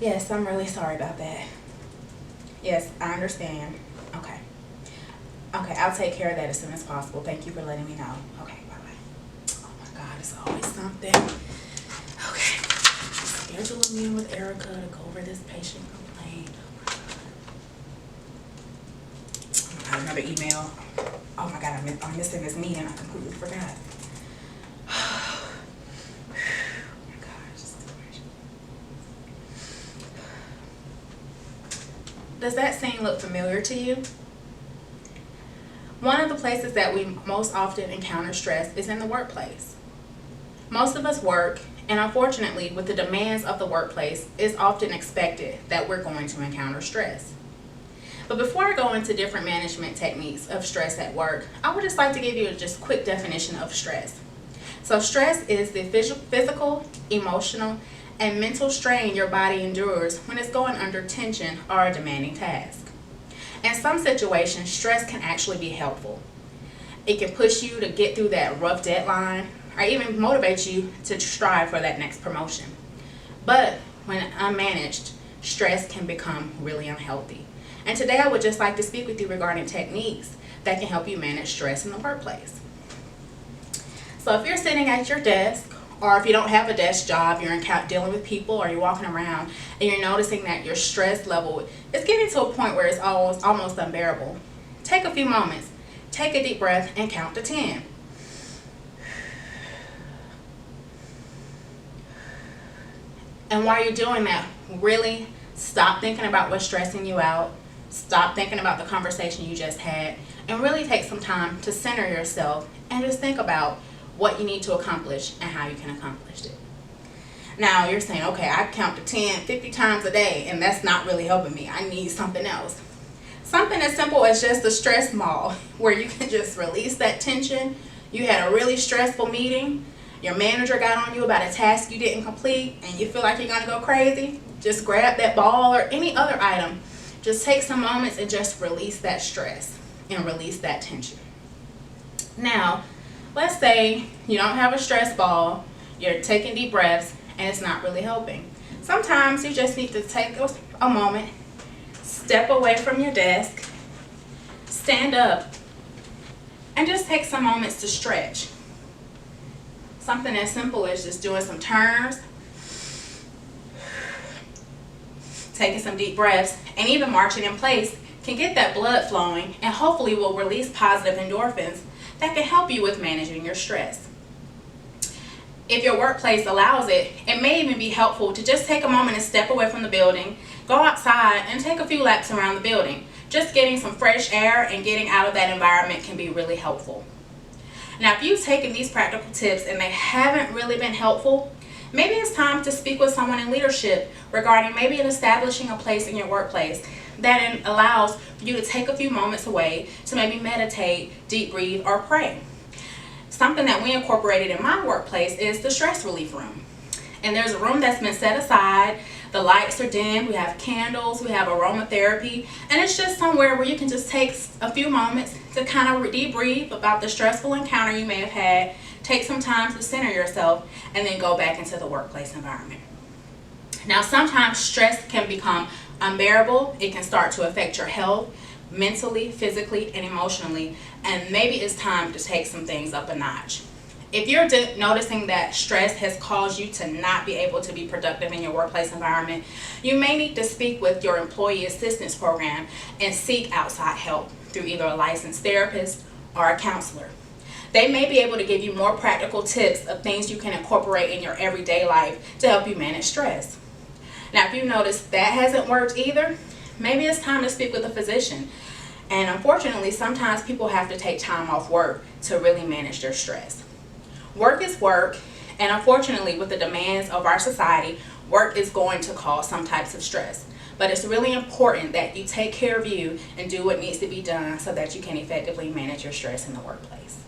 Yes, I'm really sorry about that. Yes, I understand. Okay. Okay, I'll take care of that as soon as possible. Thank you for letting me know. Okay, bye-bye. Oh my God, it's always something. Okay. Schedule a meeting with Erica to go over this patient complaint. Oh my God, another email. Oh my God, I'm missing this meeting. I completely forgot. Oh my God, does that scene look familiar to you? One of the places that we most often encounter stress is in the workplace. Most of us work, and unfortunately, with the demands of the workplace, it's often expected that we're going to encounter stress. But before I go into different management techniques of stress at work, I would just like to give you a just quick definition of stress. So stress is the physical, emotional, and mental strain your body endures when it's going under tension or a demanding task. In some situations, stress can actually be helpful. It can push you to get through that rough deadline or even motivate you to strive for that next promotion. But when unmanaged, stress can become really unhealthy. And today I would just like to speak with you regarding techniques that can help you manage stress in the workplace. So if you're sitting at your desk, or if you don't have a desk job, you're dealing with people, or you're walking around and you're noticing that your stress level is getting to a point where it's almost unbearable, take a few moments, take a deep breath, and count to 10. And while you're doing that, really stop thinking about what's stressing you out, stop thinking about the conversation you just had, and really take some time to center yourself and just think about what you need to accomplish and how you can accomplish it. Now you're saying, okay, I count to 10, 50 times a day, and that's not really helping me. I need something else. Something as simple as just a stress ball where you can just release that tension. You had a really stressful meeting. Your manager got on you about a task you didn't complete and you feel like you're going to go crazy. Just grab that ball or any other item. Just take some moments and just release that stress and release that tension. Now, let's say you don't have a stress ball, you're taking deep breaths, and it's not really helping. Sometimes you just need to take a moment, step away from your desk, stand up, and just take some moments to stretch. Something as simple as just doing some turns, taking some deep breaths, and even marching in place can get that blood flowing and hopefully will release positive endorphins that can help you with managing your stress. If your workplace allows it, it may even be helpful to just take a moment and step away from the building, go outside and take a few laps around the building. Just getting some fresh air and getting out of that environment can be really helpful. Now, if you've taken these practical tips and they haven't really been helpful, maybe it's time to speak with someone in leadership regarding maybe establishing a place in your workplace that allows for you to take a few moments away to maybe meditate, deep breathe, or pray. Something that we incorporated in my workplace is the stress relief room. And there's a room that's been set aside. The lights are dim, we have candles, we have aromatherapy, and it's just somewhere where you can just take a few moments to kind of debrief about the stressful encounter you may have had, take some time to center yourself, and then go back into the workplace environment. Now, sometimes stress can become unbearable. It can start to affect your health, mentally, physically, and emotionally, and maybe it's time to take some things up a notch. If you're noticing that stress has caused you to not be able to be productive in your workplace environment, you may need to speak with your employee assistance program and seek outside help through either a licensed therapist or a counselor. They may be able to give you more practical tips of things you can incorporate in your everyday life to help you manage stress. Now, if you notice that hasn't worked either, maybe it's time to speak with a physician. And unfortunately, sometimes people have to take time off work to really manage their stress. Work is work, and unfortunately, with the demands of our society, work is going to cause some types of stress. But it's really important that you take care of you and do what needs to be done so that you can effectively manage your stress in the workplace.